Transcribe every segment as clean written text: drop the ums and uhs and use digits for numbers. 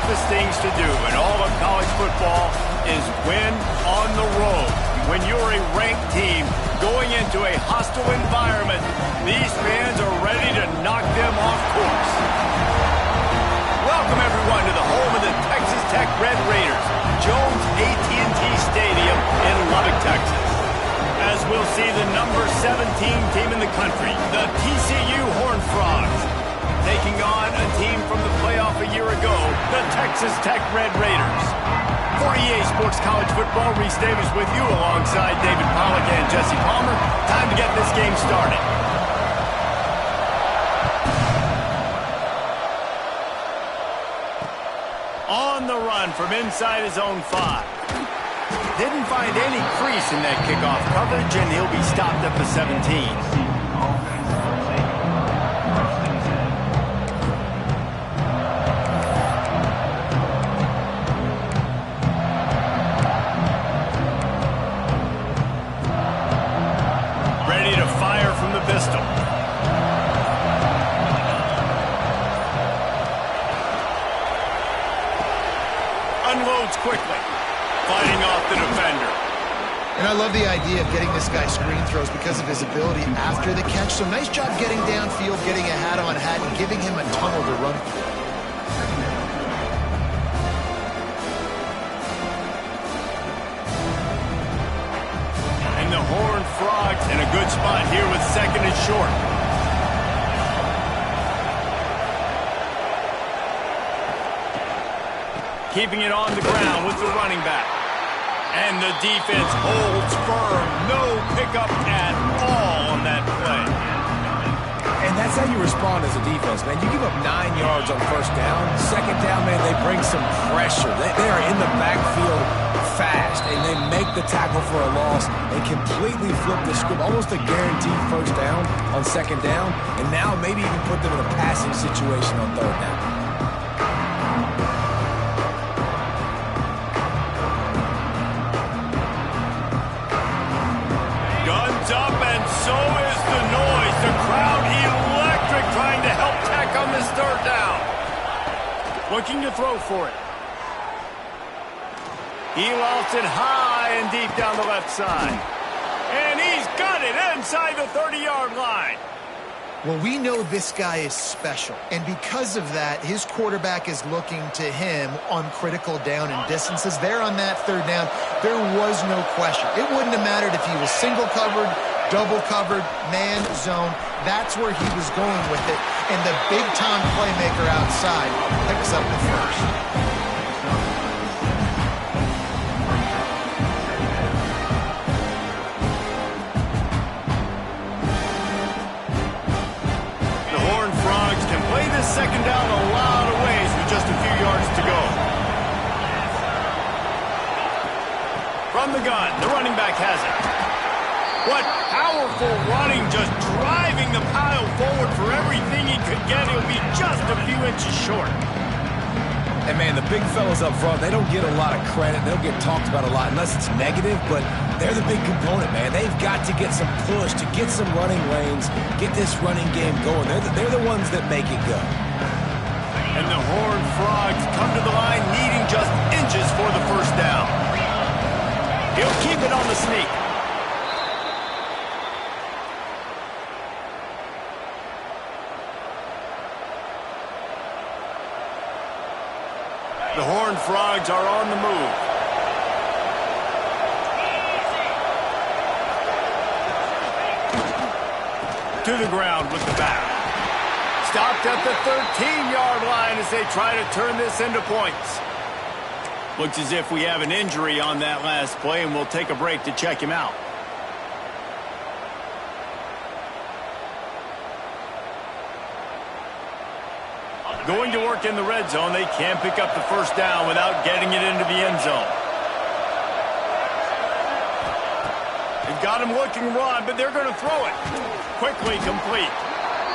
toughest things to do in all of college football is win on the road. When you're a ranked team going into a hostile environment, these fans are ready to knock them off course. Welcome, everyone, to the home of the Texas Tech Red Raiders, Jones AT&T Stadium in Lubbock, Texas. As we'll see the number 17 team in the country, the TCU Horned Frogs, taking on a team from the playoff a year ago, the Texas Tech Red Raiders. For EA Sports College Football, Reese Davis with you alongside David Pollack and Jesse Palmer. Time to get this game started. On the run from inside his own 5. Didn't find any crease in that kickoff coverage, and he'll be stopped at the 17. Pistol. Unloads quickly, fighting off the defender. And I love the idea of getting this guy screen throws because of his ability after the catch. So nice job getting downfield, getting a hat-on-hat, and giving him a tunnel to run through. And the Horned Frogs in a good spot here with second and short. Keeping it on the ground with the running back. And the defense holds firm. No pickup at all on that play. And that's how you respond as a defense, man. You give up 9 yards on first down. Second down, man, they bring some pressure. They are in the backfield fast, and they make the tackle for a loss and completely flip the script. Almost a guaranteed first down on second down, and now maybe even put them in a passing situation on third down. Guns up, and so is the noise. The crowd electric, trying to help Tech on this third down. Looking to throw for it. He lost it high and deep down the left side. And he's got it inside the 30-yard line. Well, we know this guy is special, and because of that, his quarterback is looking to him on critical down and distances. There on that third down, there was no question. It wouldn't have mattered if he was single covered, double covered, man, zone. That's where he was going with it, and the big-time playmaker outside picks up the first. Second down a lot of ways with just a few yards to go. From the gun, the running back has it. What powerful running, just driving the pile forward for everything he could get. He'll be just a few inches short. And, man, the big fellas up front, they don't get a lot of credit. They'll get talked about a lot unless it's negative, but they're the big component, man. They've got to get some push, to get some running lanes, get this running game going. They're the ones that make it go. And the Horned Frogs come to the line needing just inches for the first down. He'll keep it on the sneak. The Horned Frogs are on the move. To the ground with the back. Stopped at the 13-yard line as they try to turn this into points. Looks as if we have an injury on that last play, and we'll take a break to check him out. Going to work in the red zone, they can't pick up the first down without getting it into the end zone. They've got him looking run, but they're going to throw it. Quickly complete.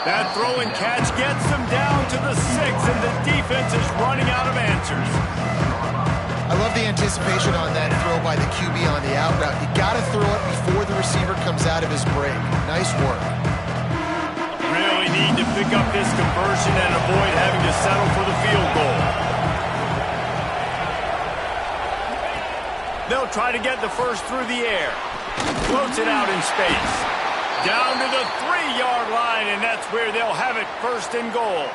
That throw and catch gets them down to the 6, and the defense is running out of answers. I love the anticipation on that throw by the QB on the out route. You got to throw it before the receiver comes out of his break. Nice work. Really need to pick up this conversion and avoid having to settle for the field goal. try to get the first through the air. Floats it out in space. Down to the 3-yard line, and that's where they'll have it, first and goal.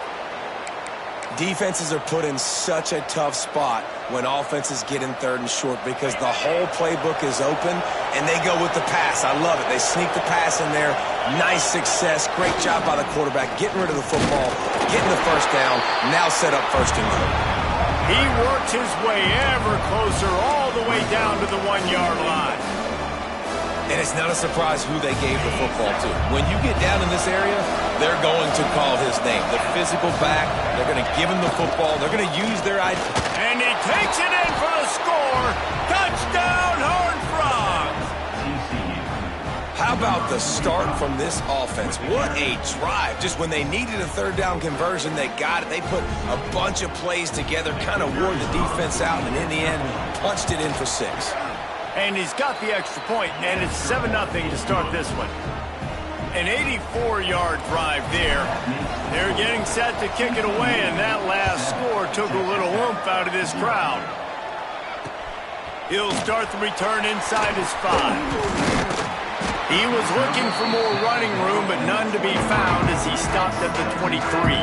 Defenses are put in such a tough spot when offenses get in 3rd and short because the whole playbook is open, and they go with the pass. I love it. They sneak the pass in there. Nice success. Great job by the quarterback getting rid of the football, getting the first down, now set up first and goal. He works his way ever closer all the way down to the 1-yard line. And it's not a surprise who they gave the football to. When you get down in this area, they're going to call his name. The physical back, they're going to give him the football. They're going to use their ID. And he takes it in for the score. Touchdown, Horned Frogs. How about the start from this offense? What a drive. Just when they needed a 3rd down conversion, they got it. They put a bunch of plays together, kind of wore the defense out, and in the end, punched it in for 6. And he's got the extra point, and it's 7-0 to start this one. An 84-yard drive there. They're getting set to kick it away, and that last score took a little oomph out of this crowd. He'll start the return inside his 5. He was looking for more running room, but none to be found as he stopped at the 23.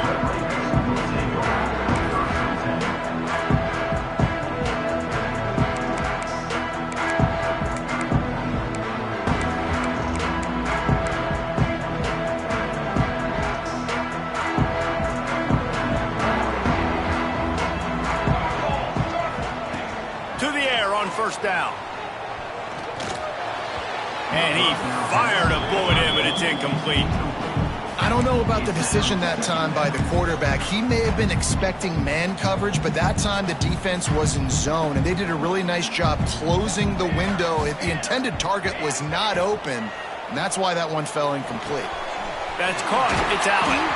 First down. And he fired a bullet in, but it's incomplete. I don't know about the decision that time by the quarterback. He may have been expecting man coverage, but that time the defense was in zone, and they did a really nice job closing the window. The intended target was not open, and that's why that one fell incomplete. That's caught. It's Allen.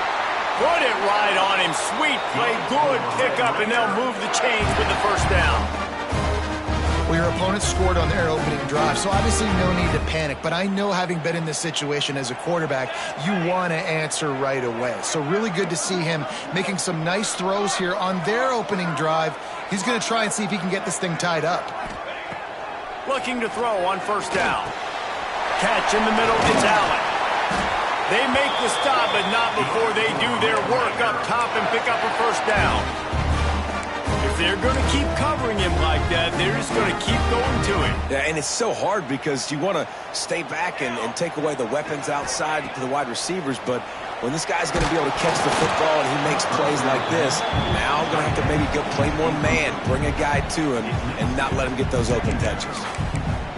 Put it right on him. Sweet play. Good pickup, and they'll move the chains with the first down. Well, your opponent scored on their opening drive, so obviously no need to panic. But I know, having been in this situation as a quarterback, you want to answer right away. So really good to see him making some nice throws here on their opening drive. He's going to try and see if he can get this thing tied up. Looking to throw on first down. Catch in the middle. It's Allen. They make the stop, but not before they do their work up top and pick up a first down. If they're going to keep covering him like that, they're just going to keep going to it. Yeah, and it's so hard because you want to stay back and take away the weapons outside to the wide receivers, but when this guy's going to be able to catch the football and he makes plays like this, now I'm going to have to maybe go play more man, bring a guy to him, and not let him get those open touches.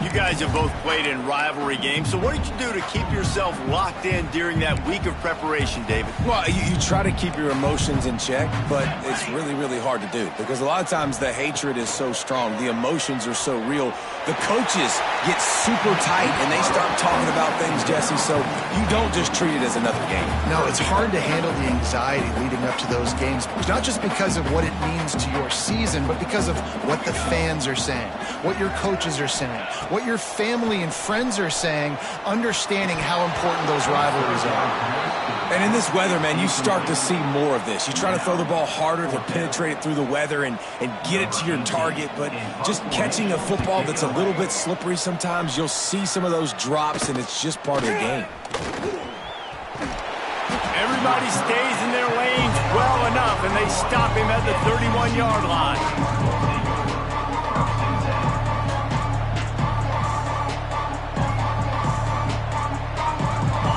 You guys have both played in rivalry games, so what did you do to keep yourself locked in during that week of preparation, David? Well, you try to keep your emotions in check, but it's really, really hard to do because a lot of times the hatred is so strong. The emotions are so real. The coaches get super tight, and they start talking about things, Jesse, so you don't just treat it as another game. No, it's hard to handle the anxiety leading up to those games, not just because of what it means to your season, but because of what the fans are saying, what your coaches are saying, what your family and friends are saying, understanding how important those rivalries are. And in this weather, man, you start to see more of this. You try to throw the ball harder to penetrate it through the weather and get it to your target, but just catching a football that's a little bit slippery sometimes, you'll see some of those drops, and it's just part of the game. Everybody stays in their lanes well enough, and they stop him at the 31-yard line.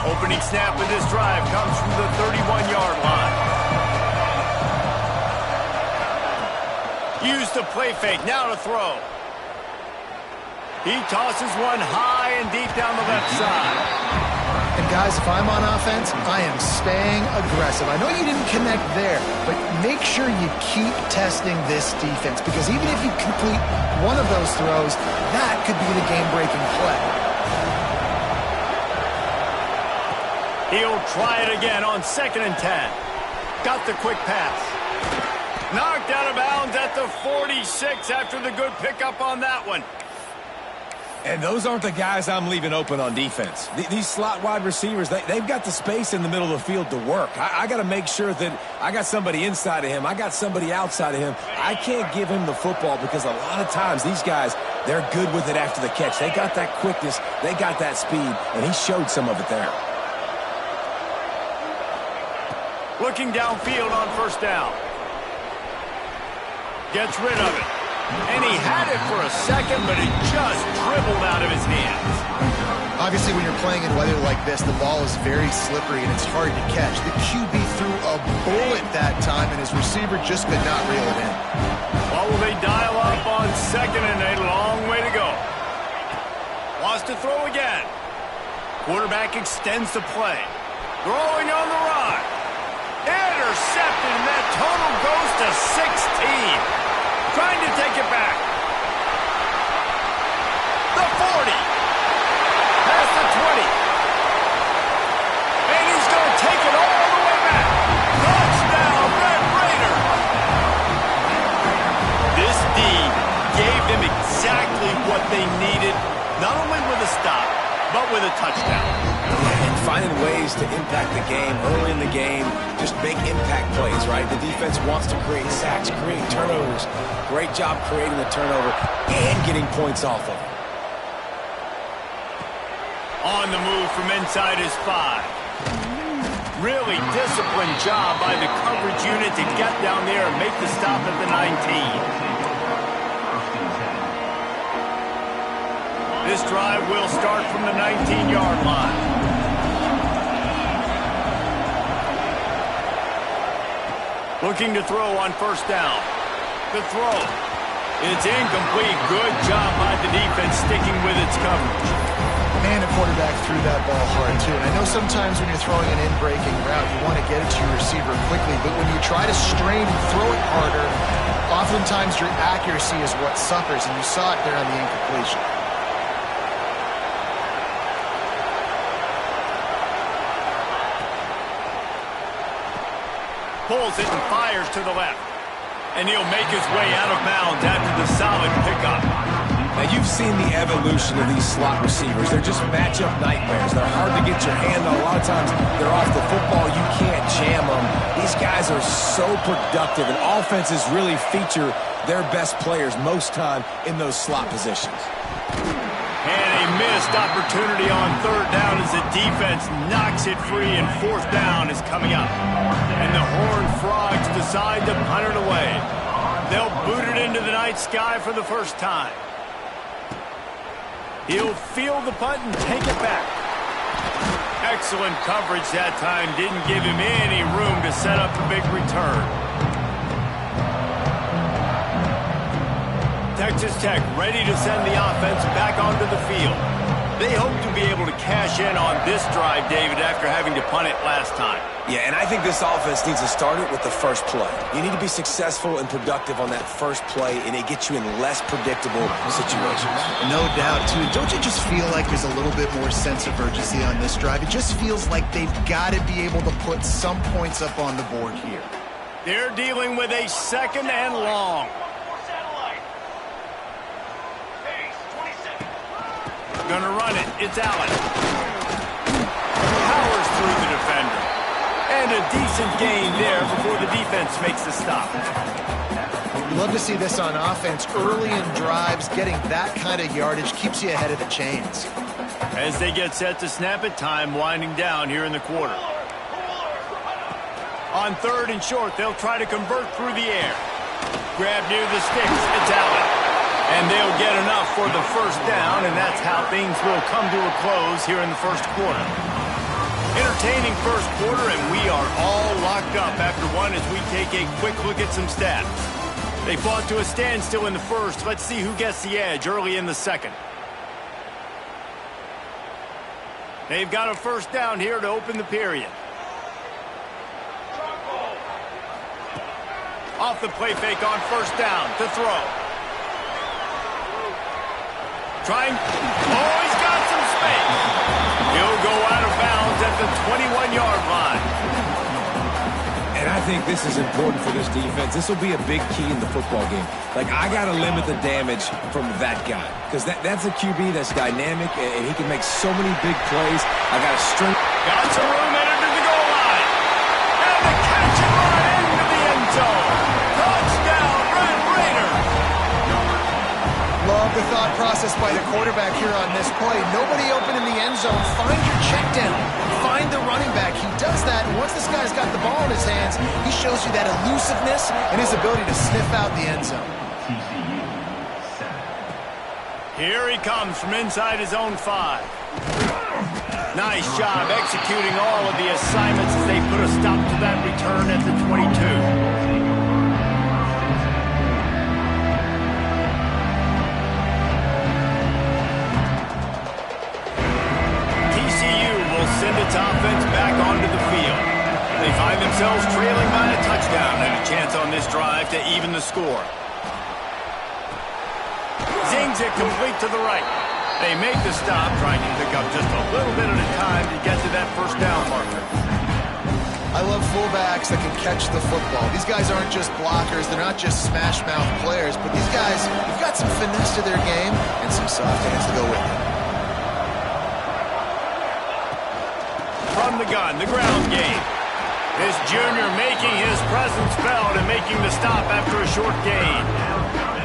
Opening snap of this drive comes from the 31-yard line. Use the play fake, now to throw. He tosses one high and deep down the left side. And guys, if I'm on offense, I am staying aggressive. I know you didn't connect there, but make sure you keep testing this defense, because even if you complete one of those throws, that could be the game-breaking play. He'll try it again on 2nd and 10. Got the quick pass. Knocked out of bounds at the 46 after the good pickup on that one. And those aren't the guys I'm leaving open on defense. These slot wide receivers, they've got the space in the middle of the field to work. I got to make sure that I got somebody inside of him. I got somebody outside of him. I can't give him the football because a lot of times these guys, They're good with it after the catch. They got that quickness, they got that speed, and he showed some of it there. Looking downfield on first down. Gets rid of it. And he had it for a second, but it just dribbled out of his hands. Obviously, when you're playing in weather like this, the ball is very slippery and it's hard to catch. The QB threw a bullet that time, and his receiver just could not reel it in. Well, will they dial up on second and a long way to go? Wants to throw again. Quarterback extends the play. Throwing on the run. Intercepted, and that total goes to 16. Trying to take it back. The 40. Past the 20. And he's going to take it all the way back. Touchdown, Red Raider. This D gave them exactly what they needed, not only with a stop, but with a touchdown. And finding ways to impact the game early in the game, just make impact plays, right? The defense wants to create sacks, create turnovers. Great job creating the turnover and getting points off of it. On the move from inside his 5. Really disciplined job by the coverage unit to get down there and make the stop at the 19. This drive will start from the 19-yard line. Looking to throw on first down. The throw. It's incomplete. Good job by the defense sticking with its coverage. Man, the quarterback threw that ball hard, too. And I know sometimes when you're throwing an in-breaking route, you want to get it to your receiver quickly. But when you try to strain and throw it harder, oftentimes your accuracy is what suffers. And you saw it there on the incompletion. Pulls it and fires to the left. And he'll make his way out of bounds after the solid pickup. Now, you've seen the evolution of these slot receivers. They're just matchup nightmares. They're hard to get your hand on. A lot of times, they're off the football. You can't jam them. These guys are so productive, and offenses really feature their best players most time in those slot positions. And a missed opportunity on third down as the defense knocks it free, and fourth down is coming up. And the Horned Frogs decide to punt it away. They'll boot it into the night sky for the first time. He'll field the punt and take it back. Excellent coverage that time. Didn't give him any room to set up a big return. Texas Tech ready to send the offense back onto the field. They hope to be able to cash in on this drive, David, after having to punt it last time. Yeah, and I think this offense needs to start it with the first play. You need to be successful and productive on that first play, and it gets you in less predictable situations. No doubt, too. Don't you just feel like there's a little bit more sense of urgency on this drive? It just feels like they've got to be able to put some points up on the board here. They're dealing with a second and long. Gonna run it. It's Allen. Powers through the defender. And a decent gain there before the defense makes the stop. Love to see this on offense. Early in drives, getting that kind of yardage keeps you ahead of the chains. As they get set to snap it, time winding down here in the quarter. On third and short, they'll try to convert through the air. Grab near the sticks. It's Allen. And they'll get enough for the first down, and that's how things will come to a close here in the first quarter. Entertaining first quarter, and we are all locked up after one as we take a quick look at some stats. They fought to a standstill in the first. Let's see who gets the edge early in the second. They've got a first down here to open the period. Off the play fake on first down to throw. Trying. Oh, he's got some space. He'll go out of bounds at the 21-yard line. And I think this is important for this defense. This will be a big key in the football game. Like, I got to limit the damage from that guy. Because that's a QB that's dynamic, and he can make so many big plays. I got to string. Got some room entered to the goal line. And the catch and run into the end zone. Touchdown, Red Raider. Love the thought thought process by the quarterback here on this play. Nobody open in the end zone. Find your check down. Find the running back. He does that, and once this guy's got the ball in his hands, he shows you that elusiveness and his ability to sniff out the end zone. Here he comes from inside his own 5. Nice job executing all of the assignments as they put a stop to that return at the 22. Send its offense back onto the field. They find themselves trailing by a touchdown and a chance on this drive to even the score. Zings it complete to the right. They make the stop, trying to pick up just a little bit at a time to get to that first down marker. I love fullbacks that can catch the football. These guys aren't just blockers. They're not just smash-mouth players, but these guys have got some finesse to their game and some soft hands to go with it. From the gun, the ground game. This junior making his presence felt and making the stop after a short gain.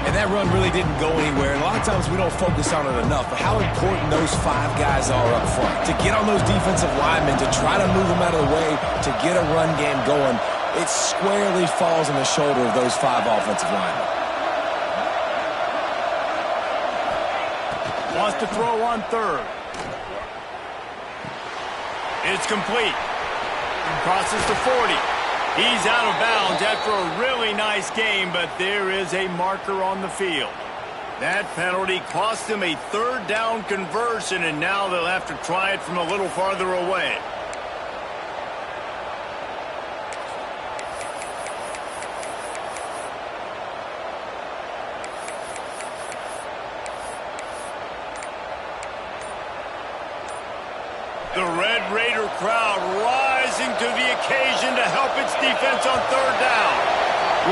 And that run really didn't go anywhere. And a lot of times we don't focus on it enough, but how important those 5 guys are up front. To get on those defensive linemen, to try to move them out of the way, to get a run game going, it squarely falls on the shoulder of those 5 offensive linemen. Wants to throw on 3rd. It's complete. Crosses the 40. He's out of bounds after a really nice game, but there is a marker on the field. That penalty cost him a 3rd down conversion, and now they'll have to try it from a little farther away. The Red Raider crowd rising to the occasion to help its defense on 3rd down.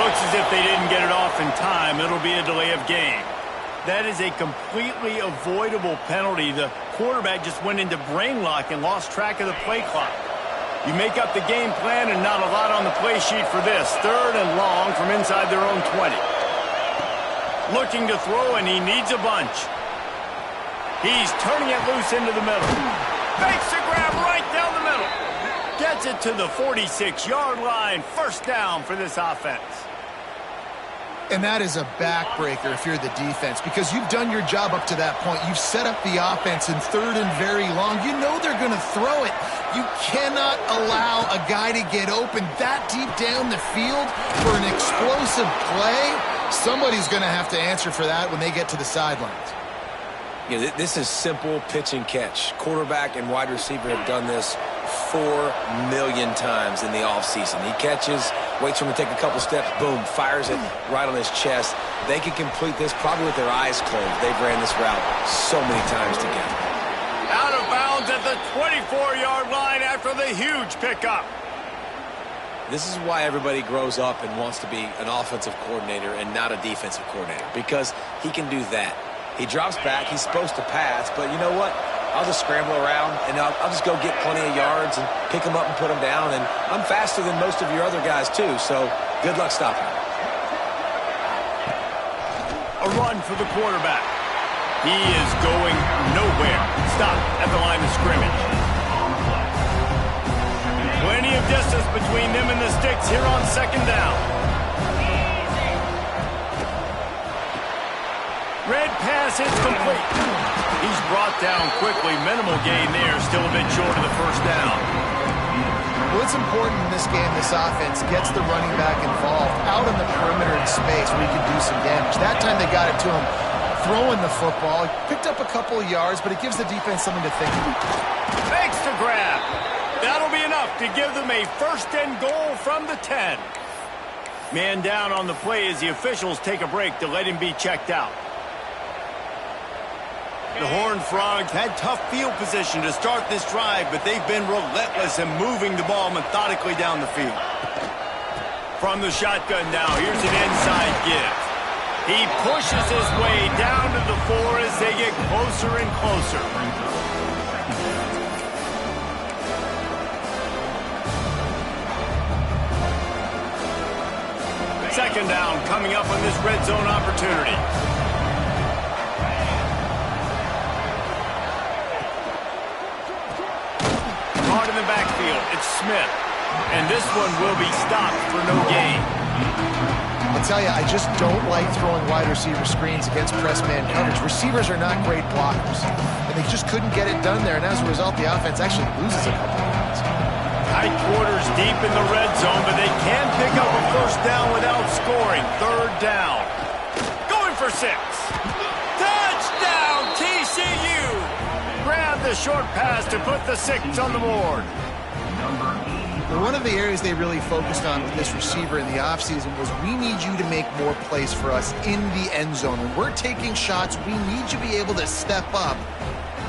Looks as if they didn't get it off in time. It'll be a delay of game. That is a completely avoidable penalty. The quarterback just went into brain lock and lost track of the play clock. You make up the game plan and not a lot on the play sheet for this. 3rd and long from inside their own 20. Looking to throw, and he needs a bunch. He's turning it loose into the middle. Fakes the grab right down the middle. Gets it to the 46-yard line. 1st down for this offense. And that is a backbreaker if you're the defense, because you've done your job up to that point. You've set up the offense in 3rd and very long. You know they're going to throw it. You cannot allow a guy to get open that deep down the field for an explosive play. Somebody's going to have to answer for that when they get to the sidelines. Yeah, this is simple pitch and catch. Quarterback and wide receiver have done this 4 million times in the offseason. He catches, waits for him to take a couple steps, boom, fires it right on his chest. They can complete this probably with their eyes closed. They've ran this route so many times together. Out of bounds at the 24-yard line after the huge pickup. This is why everybody grows up and wants to be an offensive coordinator and not a defensive coordinator, because he can do that. He drops back. He's supposed to pass, but you know what? I'll just scramble around, and I'll just go get plenty of yards and pick them up and put them down. And I'm faster than most of your other guys, too, so good luck stopping him. A run for the quarterback. He is going nowhere. Stop at the line of scrimmage. Plenty of distance between them and the sticks here on 2nd down. Red pass hits complete. He's brought down quickly. Minimal gain there. Still a bit short of the 1st down. Well, it's important in this game, this offense gets the running back involved out in the perimeter in space where he can do some damage. That time they got it to him throwing the football. He picked up a couple of yards, but it gives the defense something to think about. Makes the grab. That'll be enough to give them a 1st and goal from the 10. Man down on the play as the officials take a break to let him be checked out. The Horned Frogs had tough field position to start this drive, but they've been relentless in moving the ball methodically down the field. From the shotgun now, here's an inside give. He pushes his way down to the 4 as they get closer and closer. Second down coming up on this red zone opportunity. It's Smith. And this one will be stopped for no gain. I'll tell you, I just don't like throwing wide receiver screens against press man coverage. Receivers are not great blockers, and they just couldn't get it done there. And as a result, the offense actually loses a couple of yards. Tight quarters deep in the red zone, but they can pick up a first down without scoring. Third down. Going for 6. Touchdown, TCU! Grab the short pass to put the 6 on the board. One of the areas they really focused on with this receiver in the offseason was we need you to make more plays for us in the end zone. When we're taking shots, we need you to be able to step up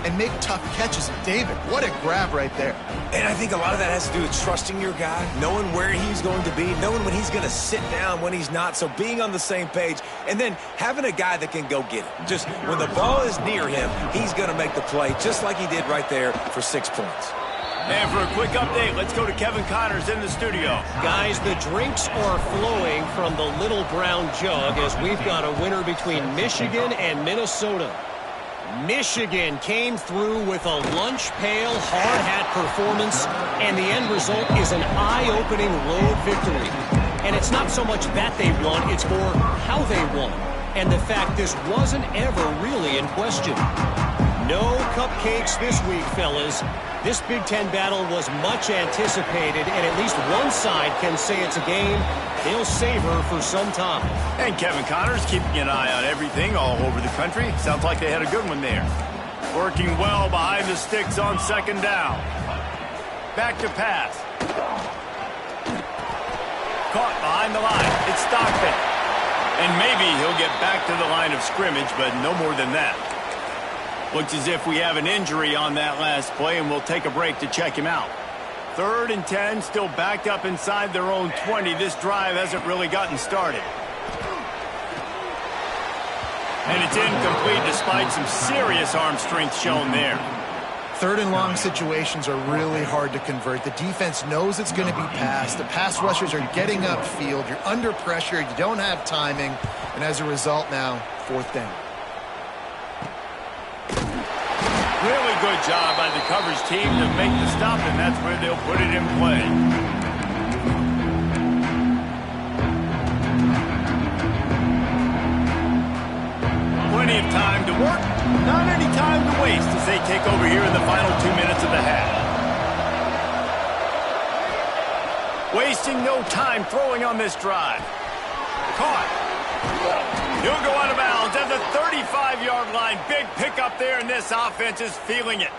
and make tough catches. And David, what a grab right there. And I think a lot of that has to do with trusting your guy, knowing where he's going to be, knowing when he's going to sit down, when he's not, so being on the same page, and then having a guy that can go get it. Just when the ball is near him, he's going to make the play, just like he did right there for 6 points. And for a quick update, let's go to Kevin Connors in the studio. Guys, the drinks are flowing from the little brown jug as we've got a winner between Michigan and Minnesota. Michigan came through with a lunch pail, hard hat performance, and the end result is an eye-opening road victory. And it's not so much that they won, it's more how they won. And the fact this wasn't ever really in question. No cupcakes this week, fellas. This Big Ten battle was much anticipated, and at least one side can say it's a game they'll savor for some time. And Kevin Connors keeping an eye on everything all over the country. Sounds like they had a good one there. Working well behind the sticks on second down. Back to pass. Caught behind the line. It's Stockton. And maybe he'll get back to the line of scrimmage, but no more than that. Looks as if we have an injury on that last play, and we'll take a break to check him out. 3rd and 10, still backed up inside their own 20. This drive hasn't really gotten started. And it's incomplete despite some serious arm strength shown there. 3rd and long situations are really hard to convert. The defense knows it's going to be passed. The pass rushers are getting upfield. You're under pressure. You don't have timing. And as a result now, 4th down. Really good job by the coverage team to make the stop, and that's where they'll put it in play. Plenty of time to work, not any time to waste as they take over here in the final 2 minutes of the half. Wasting no time throwing on this drive. Caught. He'll go out of bounds at the 35-yard line. Big pickup there, and this offense is feeling it.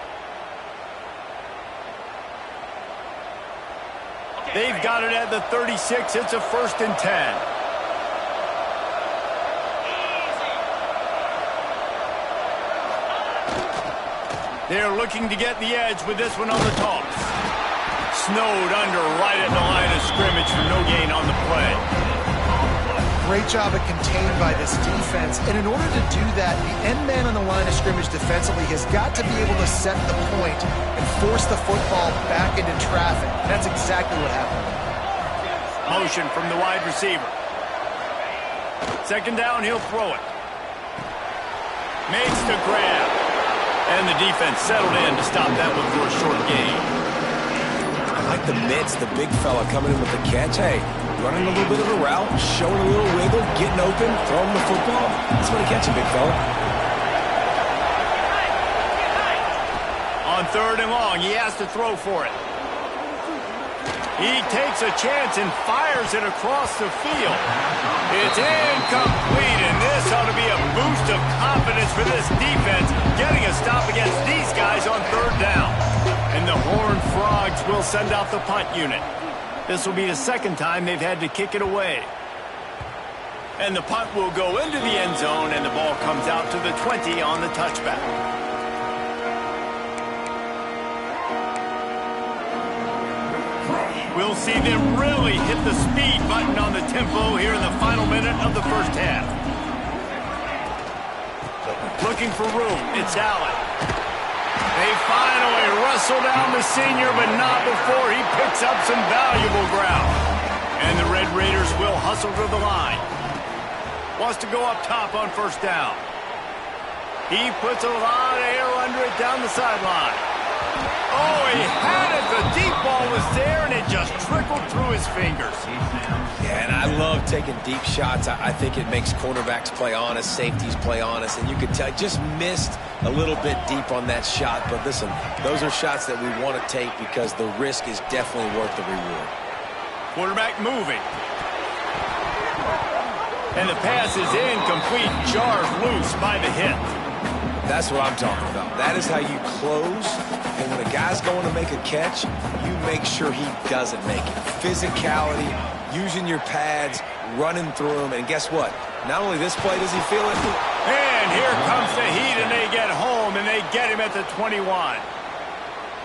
They've got it at the 36. It's a 1st and 10. They're looking to get the edge with this one on the toss. Snowed under right at the line of scrimmage for no gain on the play. Great job of contained by this defense. And in order to do that, the end man on the line of scrimmage defensively has got to be able to set the point and force the football back into traffic. That's exactly what happened. Motion from the wide receiver. 2nd down, he'll throw it. Makes the grab. And the defense settled in to stop that one for a short gain. I like the mitts, the big fella coming in with the catch. Hey, running a little bit of a route, showing a little wiggle, getting open, throwing the football. That's when he catches, big fella. On 3rd and long, he has to throw for it. He takes a chance and fires it across the field. It's incomplete, and this ought to be a boost of confidence for this defense, getting a stop against these guys on 3rd down. And the Horned Frogs will send out the punt unit. This will be the 2nd time they've had to kick it away. And the punt will go into the end zone, and the ball comes out to the 20 on the touchback. We'll see them really hit the speed button on the tempo here in the final minute of the first half. Looking for room. It's Allen. They finally wrestle down the senior, but not before he picks up some valuable ground. And the Red Raiders will hustle to the line. Wants to go up top on 1st down. He puts a lot of air under it down the sideline. Oh, he had it. The deep ball was there, and it just trickled through his fingers. Yeah, and I love taking deep shots. I think it makes cornerbacks play honest, safeties play honest, and you could tell just missed a little bit deep on that shot. But listen, those are shots that we want to take because the risk is definitely worth the reward. Quarterback moving. And the pass is incomplete. Jars loose by the hit. That's what I'm talking about. That is how you close. And when a guy's going to make a catch, you make sure he doesn't make it. Physicality, using your pads, running through them. And guess what? Not only this play does he feel it. And here comes the heat, and they get home, and they get him at the 21.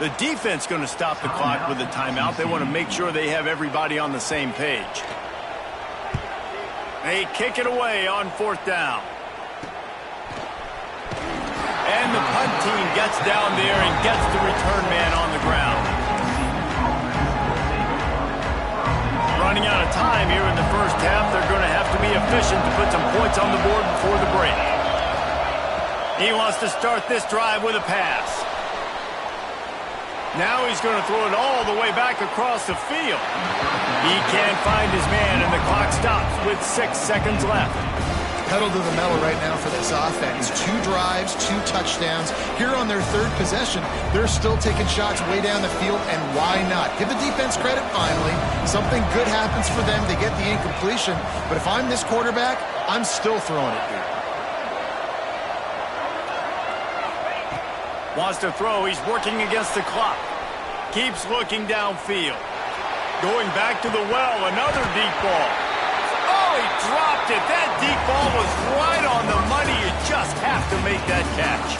The defense going to stop the clock with a timeout. They want to make sure they have everybody on the same page. They kick it away on 4th down. And the punt team gets down there and gets the return man on the ground. Running out of time here in the first half. They're going to have to be efficient to put some points on the board before the break. He wants to start this drive with a pass. Now he's going to throw it all the way back across the field. He can't find his man, and the clock stops with 6 seconds left. Pedal to the metal right now for this offense. 2 drives, 2 touchdowns. Here on their 3rd possession, they're still taking shots way down the field, and why not? Give the defense credit finally. Something good happens for them. They get the incompletion. But if I'm this quarterback, I'm still throwing it here. Wants to throw. He's working against the clock. Keeps looking downfield. Going back to the well. Another deep ball. Oh, he dropped it. That deep ball was right on the money. You just have to make that catch.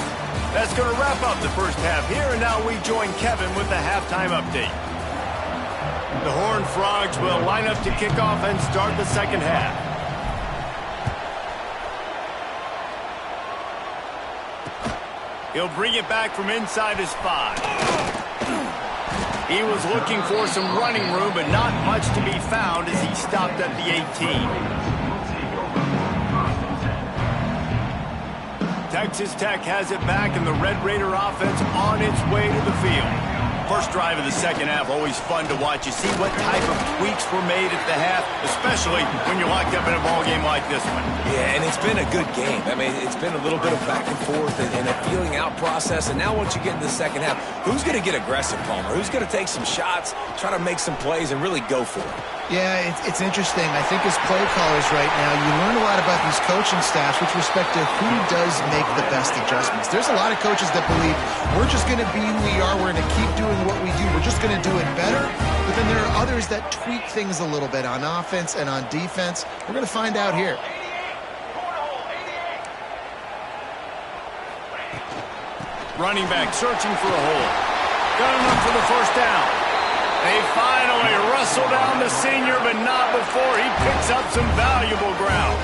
That's going to wrap up the first half here, and now we join Kevin with the halftime update. The Horned Frogs will line up to kick off and start the second half. He'll bring it back from inside his 5. He was looking for some running room, but not much to be found as he stopped at the 18. Texas Tech has it back, and the Red Raider offense on its way to the field. First drive of the second half, always fun to watch. You see what type of tweaks were made at the half, especially when you're locked up in a ball game like this one. Yeah, and it's been a good game. I mean, it's been a little bit of back and forth and a feeling out process. And now once you get into the second half, who's going to get aggressive, Palmer? Who's going to take some shots, try to make some plays, and really go for it? Yeah, it's interesting. I think as play callers right now, you learn a lot about these coaching staffs with respect to who does make the best adjustments. There's a lot of coaches that believe we're just going to be who we are. We're going to keep doing what we do. We're just going to do it better. But then there are others that tweak things a little bit on offense and on defense. We're going to find out here. Running back searching for a hole. Got enough for the first down. They finally wrestle down the senior, but not before he picks up some valuable ground.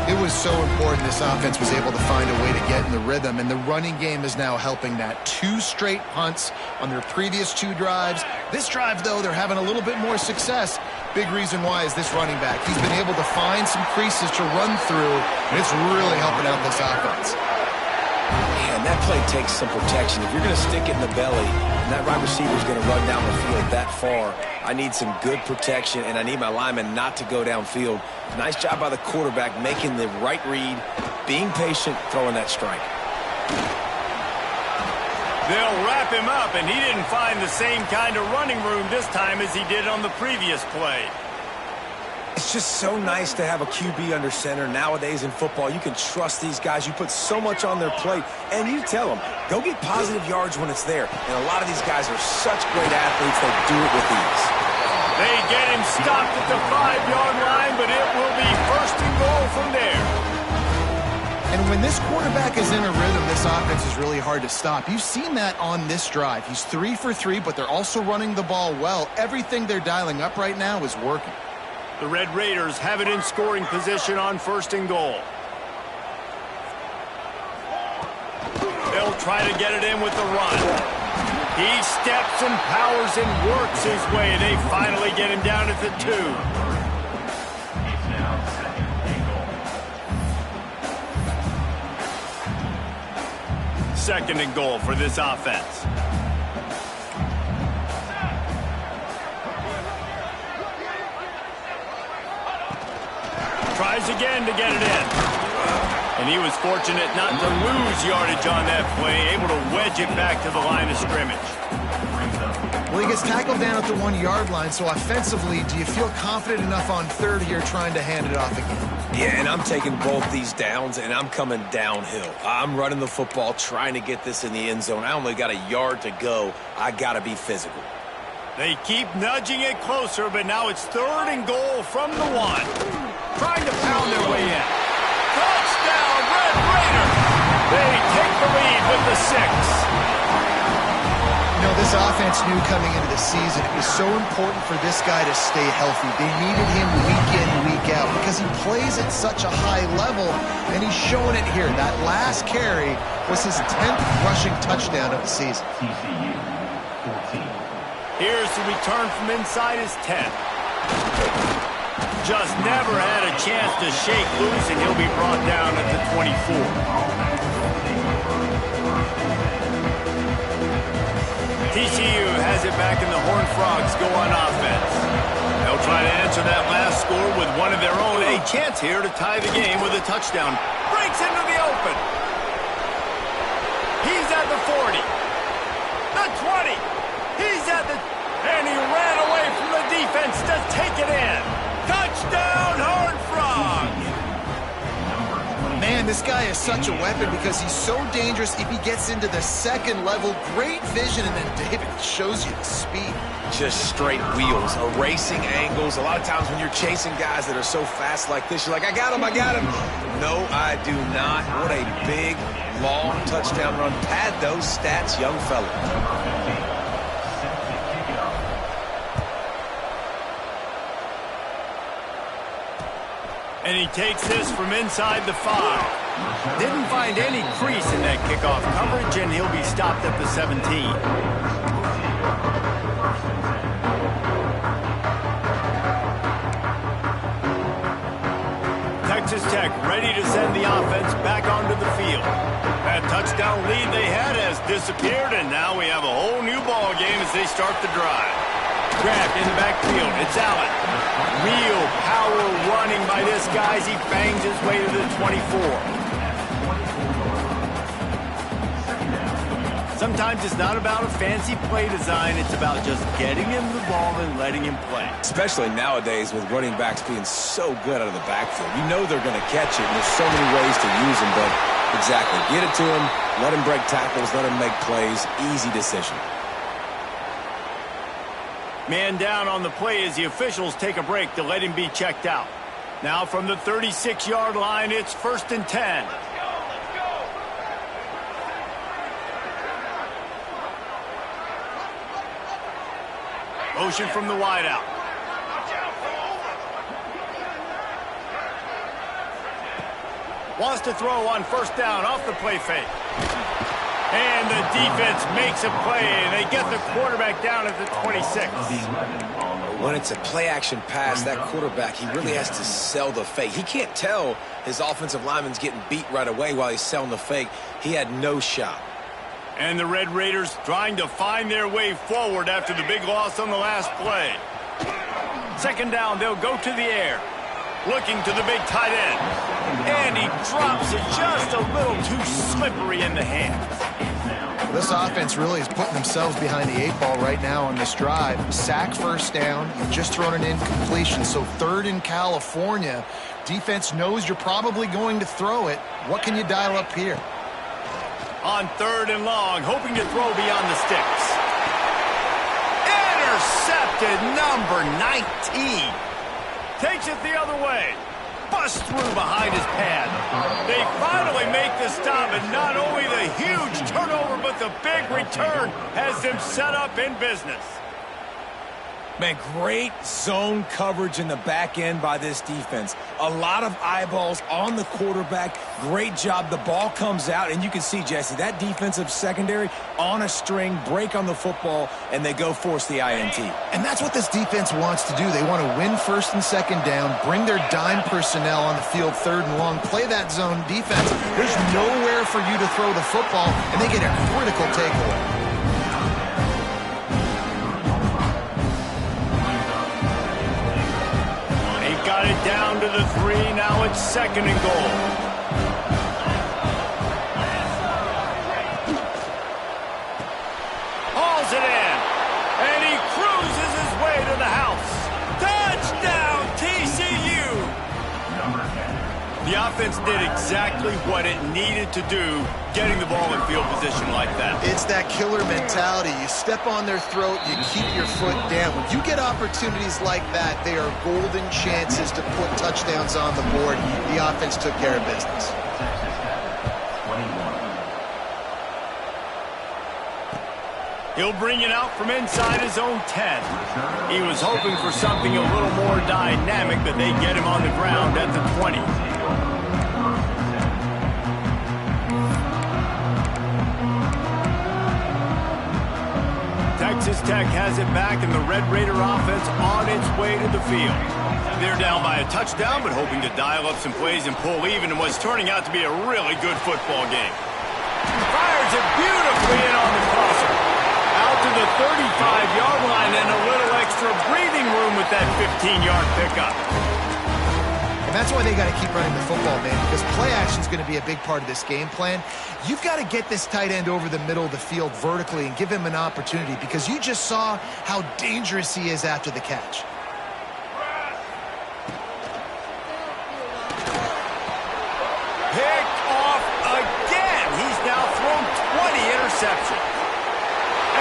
It was so important this offense was able to find a way to get in the rhythm, and the running game is now helping that. 2 straight punts on their previous 2 drives. This drive, though, they're having a little bit more success. Big reason why is this running back. He's been able to find some creases to run through, and it's really helping out this offense. Yeah, and that play takes some protection. If you're going to stick it in the belly and that right receiver is going to run down the field that far, I need some good protection, and I need my lineman not to go downfield. Nice job by the quarterback making the right read, being patient, throwing that strike. They'll wrap him up, and he didn't find the same kind of running room this time as he did on the previous play. It's just so nice to have a QB under center. Nowadays in football, you can trust these guys. You put so much on their plate, and you tell them, go get positive yards when it's there. And a lot of these guys are such great athletes, they do it with ease. They get him stopped at the 5-yard line, but it will be 1st and goal from there. And when this quarterback is in a rhythm, this offense is really hard to stop. You've seen that on this drive. He's 3 for 3, but they're also running the ball well. Everything they're dialing up right now is working. The Red Raiders have it in scoring position on 1st and goal. They'll try to get it in with the run. He steps and powers and works his way. They finally get him down at the 2. 2nd and goal for this offense. Tries again to get it in. And he was fortunate not to lose yardage on that play, able to wedge it back to the line of scrimmage. Well, he gets tackled down at the 1-yard line, so offensively, do you feel confident enough on third here trying to hand it off again? Yeah, and I'm taking both these downs, and I'm coming downhill. I'm running the football, trying to get this in the end zone. I only got a yard to go. I got to be physical. They keep nudging it closer, but now it's 3rd and goal from the 1. Trying to pound their way in. Touchdown, Red Raiders! They take the lead with the 6. You know, this offense knew coming into the season it was so important for this guy to stay healthy. They needed him week in, week out because he plays at such a high level, and he's showing it here. That last carry was his 10th rushing touchdown of the season. Here's the return from inside his 10. Just never had a chance to shake loose, and he'll be brought down at the 24. TCU has it back, and the Horned Frogs go on offense. They'll try to answer that last score with one of their own. A chance here to tie the game with a touchdown. Breaks into the open. He's at the 40. The 20. He's at the... And he ran away from the defense to take it in. Touchdown, Horned Frogs! Man, this guy is such a weapon because he's so dangerous if he gets into the second level. Great vision, and then David shows you the speed. Just straight wheels, erasing angles. A lot of times when you're chasing guys that are so fast like this, you're like, I got him, I got him. No, I do not. What a big, long touchdown run. Pad those stats, young fella. And he takes this from inside the 5. Didn't find any crease in that kickoff coverage, and he'll be stopped at the 17. Texas Tech ready to send the offense back onto the field. That touchdown lead they had has disappeared, and now we have a whole new ball game as they start the drive. Grabbed in the backfield. It's Allen. Real power running by this guy as he bangs his way to the 24. Sometimes it's not about a fancy play design. It's about just getting him the ball and letting him play. Especially nowadays with running backs being so good out of the backfield. You know they're going to catch it, and there's so many ways to use them, but exactly. Get it to him, let him break tackles, let him make plays. Easy decision. Man down on the play as the officials take a break to let him be checked out. Now from the 36-yard line, it's 1st and 10. Motion from the wideout. Wants to throw on 1st down off the play fake. And the defense makes a play, and they get the quarterback down at the 26. When it's a play-action pass, that quarterback, he really has to sell the fake. He can't tell his offensive lineman's getting beat right away while he's selling the fake. He had no shot. And the Red Raiders trying to find their way forward after the big loss on the last play. 2nd down, they'll go to the air. Looking to the big tight end. And he drops it just a little too slippery in the hands. This offense really is putting themselves behind the 8 ball right now on this drive. Sack 1st down. You've just thrown an incompletion. So 3rd in California. Defense knows you're probably going to throw it. What can you dial up here? On 3rd and long, hoping to throw beyond the sticks. Intercepted, number 19. Takes it the other way. Busts through behind his pad. They finally make the stop, and not only the huge turnover, but the big return has them set up in business. Man, great zone coverage in the back end by this defense. A lot of eyeballs on the quarterback. Great job. The ball comes out, and you can see, Jesse, that defensive secondary on a string, break on the football, and they go force the INT. And that's what this defense wants to do. They want to win 1st and 2nd down, bring their dime personnel on the field 3rd and long, play that zone defense. There's nowhere for you to throw the football, and they get a critical takeaway. Got it down to the 3. Now it's 2nd and goal. Hauls it in. And he cruises his way to the house. Touchdown, TCU! The offense did exactly what it needed to do, getting the ball in field position like that. It's that killer mentality. You step on their throat, you keep your foot down. When you get opportunities like that, they are golden chances to put touchdowns on the board. The offense took care of business. He'll bring it out from inside his own 10. He was hoping for something a little more dynamic, but they get him on the ground at the 20. Texas Tech has it back, and the Red Raider offense on its way to the field. They're down by a touchdown, but hoping to dial up some plays and pull even in what's turning out to be a really good football game. Fires it beautifully in on the crosser. Out to the 35-yard line, and a little extra breathing room with that 15-yard pickup. And that's why they got to keep running the football, man, because play action is going to be a big part of this game plan. You've got to get this tight end over the middle of the field vertically and give him an opportunity, because you just saw how dangerous he is after the catch. Picked off again. He's now thrown 20 interceptions.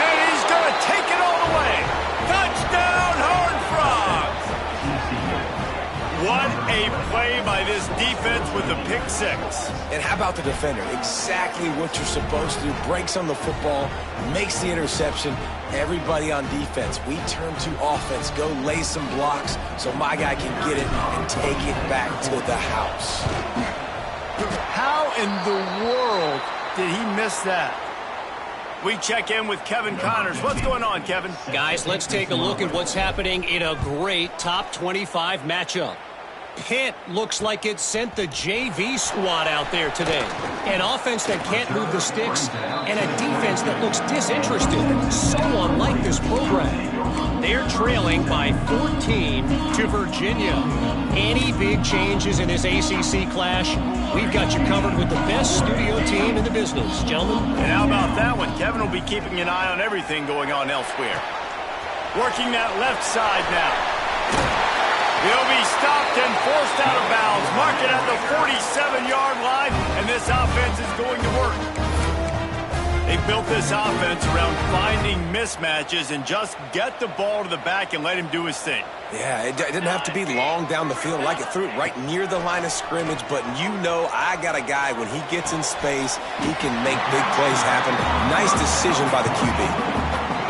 And he's going to take it all the way. Touchdown, Horned Frogs! What a play by this defense with the pick 6. And how about the defender? Exactly what you're supposed to do. Breaks on the football, makes the interception. Everybody on defense, we turn to offense. Go lay some blocks so my guy can get it and take it back to the house. How in the world did he miss that? We check in with Kevin Connors. What's going on, Kevin? Guys, let's take a look at what's happening in a great top 25 matchup. Pitt looks like it sent the JV squad out there today. An offense that can't move the sticks and a defense that looks disinterested. So unlike this program. They're trailing by 14 to Virginia. Any big changes in this ACC clash, we've got you covered with the best studio team in the business, gentlemen. And how about that one? Kevin will be keeping an eye on everything going on elsewhere. Working that left side now. He'll be stopped and forced out of bounds. Mark it at the 47-yard line, and this offense is going to work. They built this offense around finding mismatches and just get the ball to the back and let him do his thing. Yeah, it didn't have to be long down the field. Like it threw it right near the line of scrimmage, but you know I got a guy, when he gets in space, he can make big plays happen. Nice decision by the QB.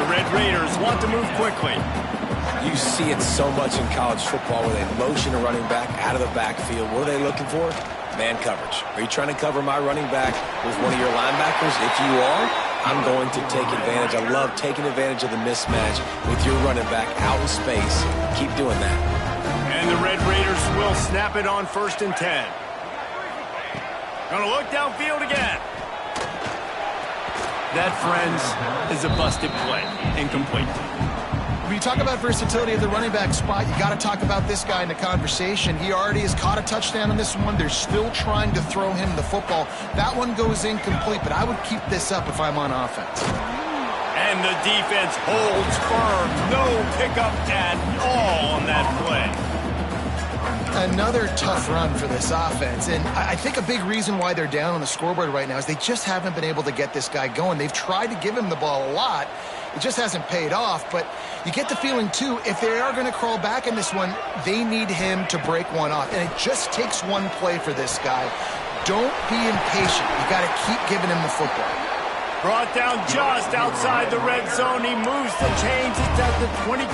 The Red Raiders want to move quickly. You see it so much in college football where they motion a running back out of the backfield. What are they looking for? Man coverage. Are you trying to cover my running back with one of your linebackers? If you are, I'm going to take advantage. I love taking advantage of the mismatch with your running back out in space. Keep doing that. And the Red Raiders will snap it on 1st and 10. Gonna look downfield again. That, friends, is a busted play. Incomplete. When you talk about versatility of the running back spot, you got to talk about this guy in the conversation. He already has caught a touchdown on this one. They're still trying to throw him the football. That one goes incomplete, but I would keep this up if I'm on offense. And the defense holds firm. No pickup at all on that play. Another tough run for this offense, and I think a big reason why they're down on the scoreboard right now is they just haven't been able to get this guy going. They've tried to give him the ball a lot. It just hasn't paid off, but you get the feeling, too, if they are going to crawl back in this one, they need him to break one off, and it just takes one play for this guy. Don't be impatient. You got to keep giving him the football. Brought down just outside the red zone. He moves the chains. It's at the 22.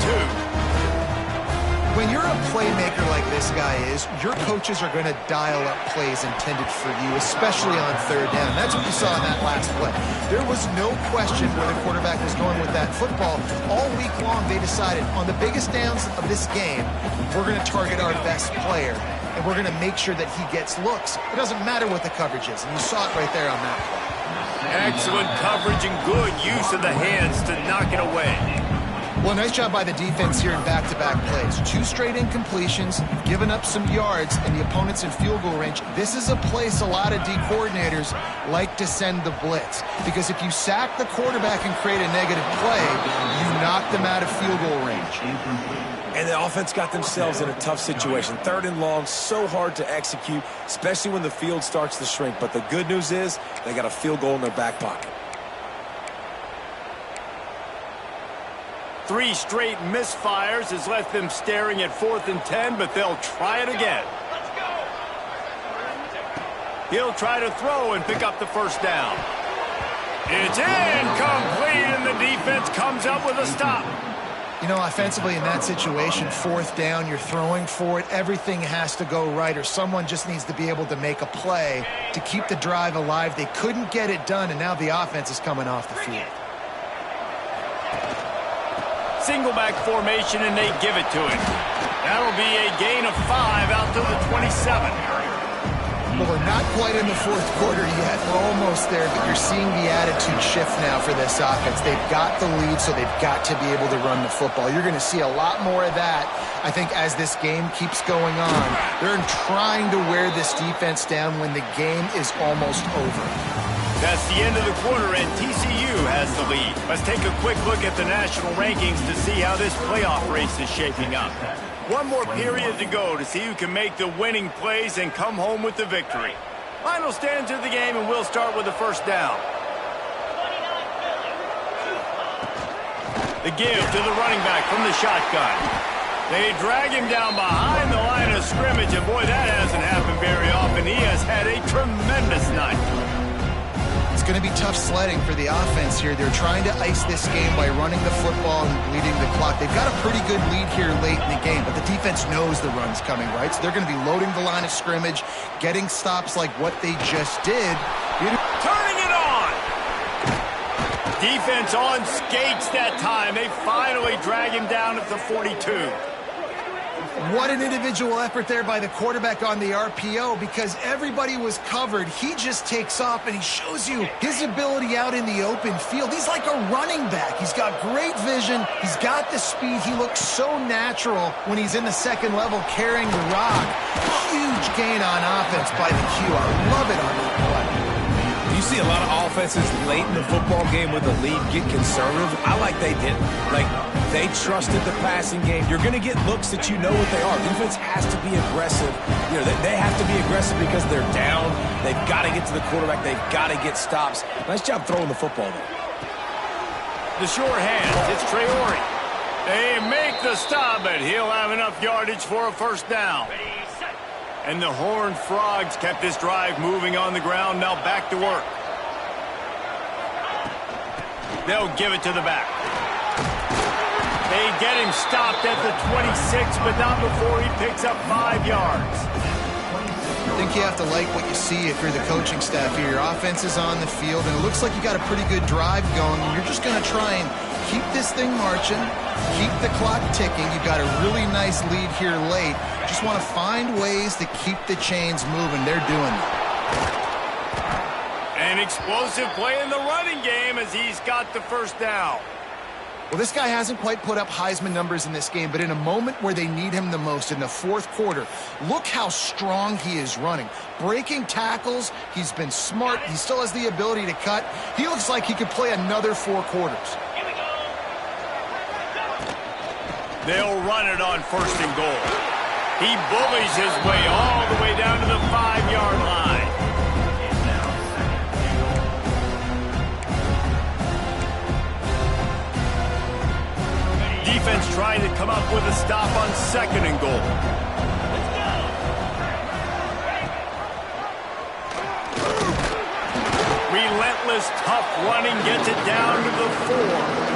When you're a playmaker like this guy is, your coaches are going to dial up plays intended for you, especially on 3rd down. That's what you saw in that last play. There was no question where the quarterback was going with that football. All week long, they decided on the biggest downs of this game, we're going to target our best player, and we're going to make sure that he gets looks. It doesn't matter what the coverage is, and you saw it right there on that play. Excellent coverage and good use of the hands to knock it away. Well, nice job by the defense here in back-to-back plays. 2 straight incompletions, given up some yards, and the opponent's in field goal range. This is a place a lot of D coordinators like to send the blitz, because if you sack the quarterback and create a negative play, you knock them out of field goal range. And the offense got themselves in a tough situation. 3rd and long, so hard to execute, especially when the field starts to shrink. But the good news is they got a field goal in their back pocket. 3 straight misfires has left them staring at 4th and 10, but they'll try it again. He'll try to throw and pick up the first down. It's incomplete, and the defense comes up with a stop. You know, offensively in that situation, 4th down, you're throwing for it. Everything has to go right, or someone just needs to be able to make a play to keep the drive alive. They couldn't get it done, and now the offense is coming off the field. Single back formation, and they give it to him. That'll be a gain of 5 out to the 27. Well, we're not quite in the 4th quarter yet. We're almost there, but you're seeing the attitude shift now for this offense. They've got the lead, so they've got to be able to run the football. You're going to see a lot more of that, I think, as this game keeps going on. They're trying to wear this defense down when the game is almost over. That's the end of the quarter, and TCU has the lead. Let's take a quick look at the national rankings to see how this playoff race is shaping up. One more period to go to see who can make the winning plays and come home with the victory. Final stanza of the game, and we'll start with the first down. The give to the running back from the shotgun. They drag him down behind the line of scrimmage, and boy, that hasn't happened very often. He has had a tremendous night. It's going to be tough sledding for the offense here. They're trying to ice this game by running the football and bleeding the clock. They've got a pretty good lead here late in the game, but the defense knows the run's coming, right? So they're going to be loading the line of scrimmage, getting stops like what they just did. Turning it on! Defense on skates that time. They finally drag him down at the 42. What an individual effort there by the quarterback on the RPO, because everybody was covered. He just takes off, and he shows you his ability out in the open field. He's like a running back. He's got great vision. He's got the speed. He looks so natural when he's in the second level carrying the rock. Huge gain on offense by the Q. I love it on that play. You see a lot of offenses late in the football game with the lead get conservative. I like they didn't. Like, they trusted the passing game. You're going to get looks that you know what they are. Defense has to be aggressive. You know, they have to be aggressive because they're down. They've got to get to the quarterback. They've got to get stops. Nice job throwing the football there. The short hand. It's Traore. They make the stop, but he'll have enough yardage for a first down. And the Horned Frogs kept this drive moving on the ground. Now back to work. They'll give it to the back. They get him stopped at the 26, but not before he picks up 5 yards. I think you have to like what you see if you're the coaching staff here. Your offense is on the field, and it looks like you got a pretty good drive going, and you're just going to try and keep this thing marching, keep the clock ticking. You've got a really nice lead here late. Just want to find ways to keep the chains moving. They're doing it. An explosive play in the running game as he's got the first down. Well, this guy hasn't quite put up Heisman numbers in this game, but in a moment where they need him the most, in the 4th quarter, look how strong he is running. Breaking tackles, he's been smart. He still has the ability to cut. He looks like he could play another 4 quarters. They'll run it on 1st and goal. He bullies his way all the way down to the 5-yard line. Defense trying to come up with a stop on 2nd and goal. Relentless, tough running gets it down to the 4.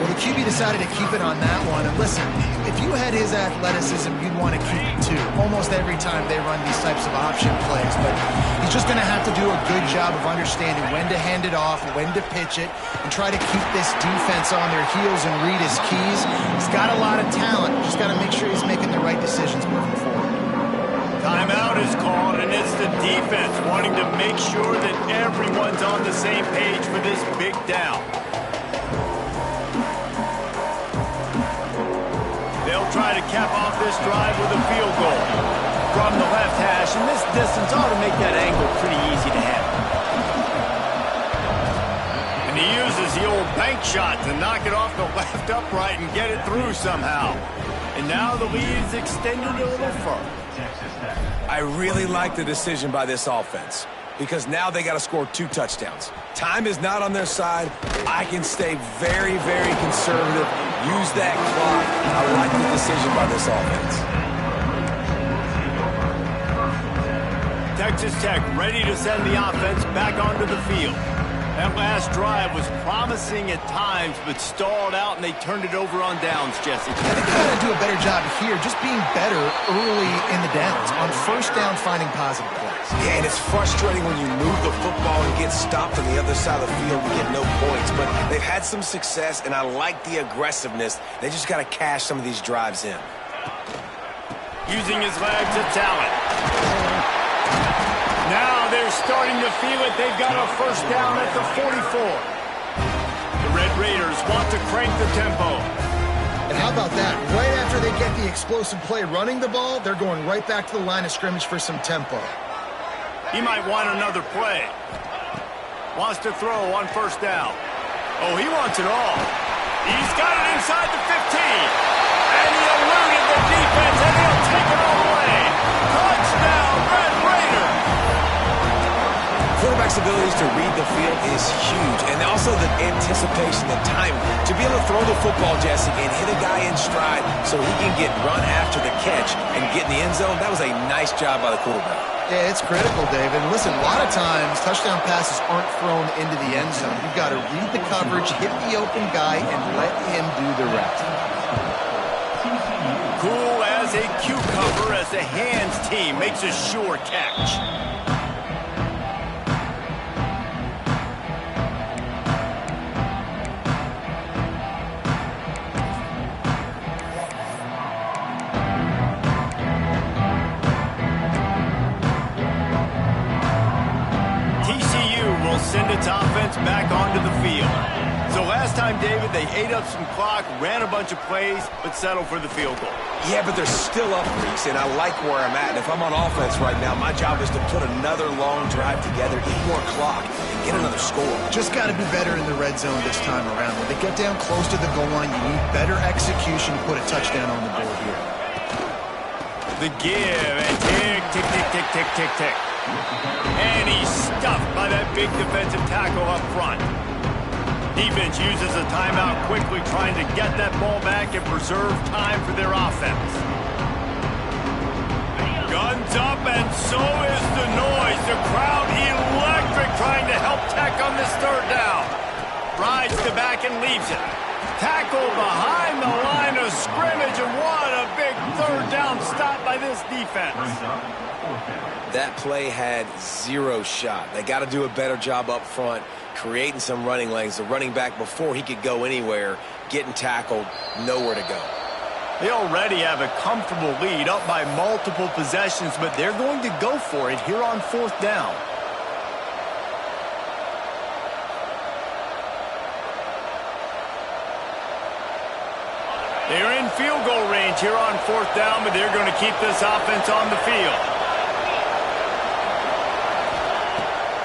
Well, the QB decided to keep it on that one. And listen, if you had his athleticism, you'd want to keep it too. Almost every time they run these types of option plays. But he's just going to have to do a good job of understanding when to hand it off, when to pitch it, and try to keep this defense on their heels and read his keys. He's got a lot of talent. Just got to make sure he's making the right decisions moving forward. Timeout is called, and it's the defense wanting to make sure that everyone's on the same page for this big down. they'll try to cap off this drive with a field goal. From the left hash, and this distance ought to make that angle pretty easy to handle. And he uses the old bank shot to knock it off the left upright and get it through somehow. And now the lead is extended a little further. I really like the decision by this offense because now they got to score 2 touchdowns. Time is not on their side. I can stay very, very conservative. Use that clock. I like the decision by this offense. Texas Tech ready to send the offense back onto the field. That last drive was promising at times, but stalled out, and they turned it over on downs, Jesse. I think they got to do a better job here, just being better early in the downs. On first down, finding positive plays. Yeah, and it's frustrating when you move the football and get stopped on the other side of the field and get no points. But they've had some success, and I like the aggressiveness. They just got to cash some of these drives in. Using his legs at talent. Now they're starting to feel it. They've got a first down at the 44. The Red Raiders want to crank the tempo. And how about that? Right after they get the explosive play running the ball, they're going right back to the line of scrimmage for some tempo. He might want another play. Wants to throw on first down. Oh, he wants it all. He's got it inside the 15. And he eluded the defense, and he'll take it all away. Touchdown, Red Raiders! Quarterback's abilities to read the field is huge, and also the anticipation, the timing. To be able to throw the football, Jesse, and hit a guy in stride so he can get run after the catch and get in the end zone, that was a nice job by the quarterback. Yeah, it's critical, David. Listen, a lot of times touchdown passes aren't thrown into the end zone. You've got to read the coverage, hit the open guy, and let him do the rest. Cool as a cucumber as the hands team makes a sure catch. Send its offense back onto the field. So last time, David, they ate up some clock, ran a bunch of plays, but settled for the field goal. Yeah, but they're still up, Reese, and I like where I'm at. And if I'm on offense right now, my job is to put another long drive together, eat more clock, and get another score. Just got to be better in the red zone this time around. When they get down close to the goal line, you need better execution to put a touchdown on the board here. The give, and tick, tick, tick, tick, tick, tick, tick. And he's stuffed by that big defensive tackle up front. Defense uses a timeout quickly, trying to get that ball back and preserve time for their offense. Guns up, and so is the noise. The crowd electric, trying to help Tech on this third down. Rides the back and leaves it. Tackle behind the line of scrimmage, and what a big third down stop by this defense. That play had zero shot. They got to do a better job up front, creating some running lanes. The running back, before he could go anywhere, getting tackled, nowhere to go. They already have a comfortable lead, up by multiple possessions, but they're going to go for it here on fourth down. They're in field goal range here on fourth down, but they're going to keep this offense on the field.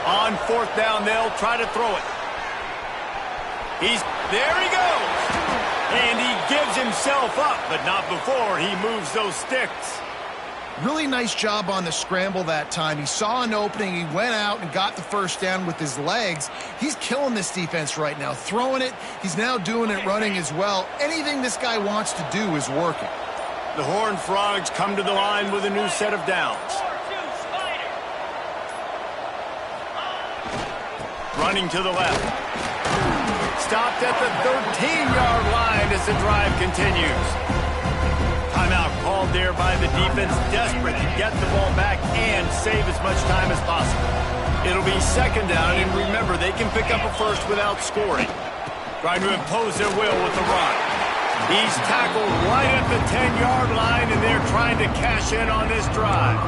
On fourth down, they'll try to throw it. There he goes. And he gives himself up, but not before he moves those sticks. Really nice job on the scramble that time. He saw an opening, he went out and got the first down with his legs. He's killing this defense right now, throwing it. He's now doing it running as well. Anything this guy wants to do is working. The Horned Frogs come to the line with a new set of downs. Running to the left. Stopped at the 13-yard line as the drive continues. Timeout called there by the defense, desperate to get the ball back and save as much time as possible. It'll be second down, and remember, they can pick up a first without scoring. Trying to impose their will with the run. He's tackled right at the 10-yard line, and they're trying to cash in on this drive.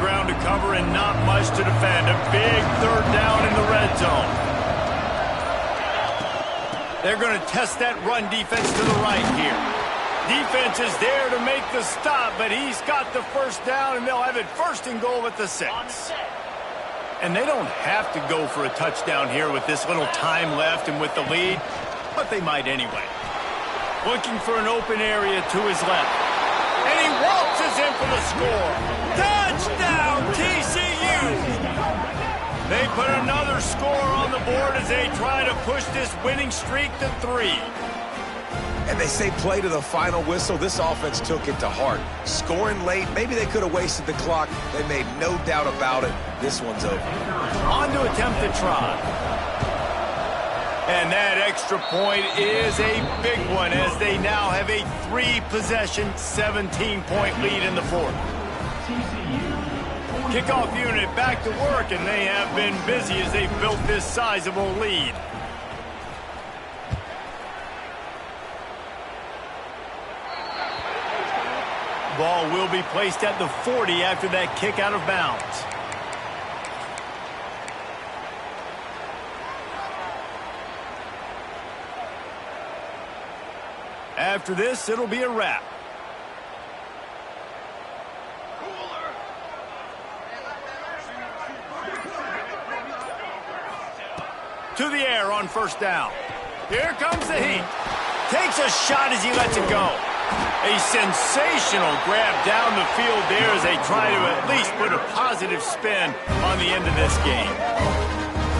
ground to cover and not much to defend. A big third down in the red zone. They're going to test that run defense to the right here. Defense is there to make the stop, but he's got the first down, and they'll have it first and goal at the 6. And they don't have to go for a touchdown here with this little time left and with the lead, but they might anyway. Looking for an open area to his left. And he waltzes in for the score. Touchdown, TCU! They put another score on the board as they try to push this winning streak to 3. And they say play to the final whistle. This offense took it to heart. Scoring late, maybe they could have wasted the clock. They made no doubt about it. This one's over. On to attempt the try. And that extra point is a big one as they now have a 3-possession, 17-point lead in the 4th. Kickoff unit back to work, and they have been busy as they've built this sizable lead. Ball will be placed at the 40 after that kick out of bounds. After this, it'll be a wrap. To the air on first down. Here comes the heat. Takes a shot as he lets it go. A sensational grab down the field there as they try to at least put a positive spin on the end of this game.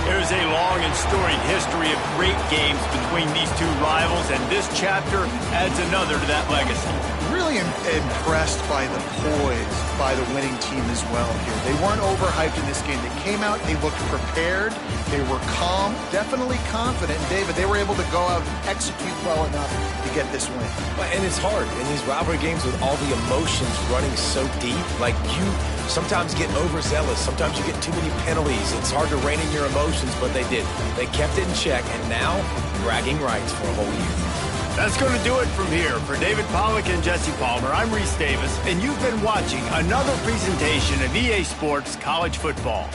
There's a long and storied history of great games between these two rivals, and this chapter adds another to that legacy. Really impressed by the poise by the winning team as well here. They weren't overhyped in this game. They came out, they looked prepared, they were calm, definitely confident. And David, they were able to go out and execute well enough to get this win. And it's hard in these rivalry games with all the emotions running so deep. Like, you sometimes get overzealous. Sometimes you get too many penalties. It's hard to rein in your emotions, but they did. They kept it in check, and now bragging rights for a whole year. That's going to do it from here. For David Pollack and Jesse Palmer, I'm Reese Davis, and you've been watching another presentation of EA Sports College Football.